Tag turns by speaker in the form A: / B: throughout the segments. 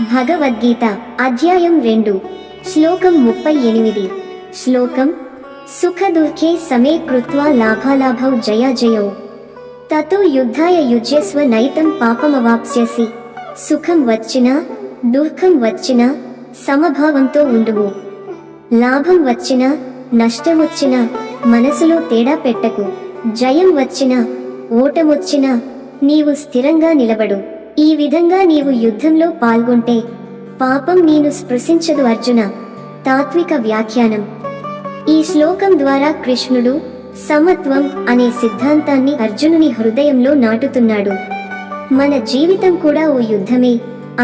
A: భగవద్గీత అధ్యాయం 2 శ్లోకం 38 శ్లోకం సుఖదుఃఖే సమే కృత్వా లాభాలాభౌ జయాజయౌ తతో యుద్ధాయ యుజ్యస్వ నైతం పాపమవాప్స్యసి. సుఖం వచ్చినా దుఃఖం వచ్చినా సమభావంతో ఉండుము. లాభం వచ్చినా నష్టమొచ్చినా మనసులో తేడా పెట్టకు. జయం వచ్చినా ఓటమొచ్చినా నీవు స్థిరంగా నిలబడు. ఈ విధంగా నీవు యుద్ధంలో పాల్గొంటే పాపం నీను స్పృశించదు. అర్జున. తాత్విక వ్యాఖ్యానం. ఈ శ్లోకం ద్వారా కృష్ణుడు సమత్వం అనే సిద్ధాంతాన్ని అర్జునుని హృదయంలో నాటుతున్నాడు. మన జీవితం కూడా ఓ యుద్ధమే.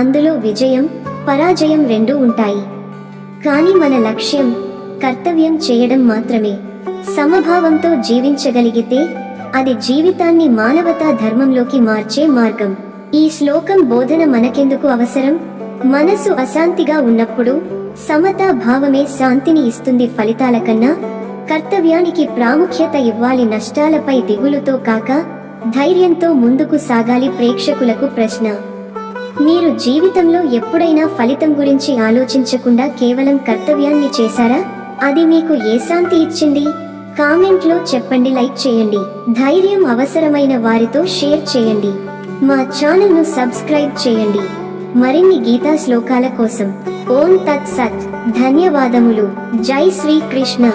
A: అందులో విజయం పరాజయం రెండూ ఉంటాయి. కానీ మన లక్ష్యం కర్తవ్యం చేయడం మాత్రమే. సమభావంతో జీవించగలిగితే అది జీవితాన్ని మానవతా ధర్మంలోకి మార్చే మార్గం. ఈ శ్లోకం బోధన మనకెందుకు అవసరం? మనసు అశాంతిగా ఉన్నప్పుడు సమతా భావమే శాంతిని ఇస్తుంది. ఫలితాల కన్నా కర్తవ్యానికి ప్రాముఖ్యత ఇవ్వాలి. నష్టాలపై దిగులుతో కాక ధైర్యంతో ముందుకు సాగాలి. ప్రేక్షకులకు ప్రశ్న: మీరు జీవితంలో ఎప్పుడైనా ఫలితం గురించి ఆలోచించకుండా కేవలం కర్తవ్యాన్ని చేశారా? అది మీకు ఏ శాంతి ఇచ్చింది? కామెంట్లో చెప్పండి. లైక్ చేయండి. ధైర్యం అవసరమైన వారితో షేర్ చేయండి. మా ఛానల్ను సబ్స్క్రైబ్ చేయండి. మరిన్ని గీతా శ్లోకాల కోసం. ఓం తత్ సత్. ధన్యవాదములు. జై శ్రీ కృష్ణ.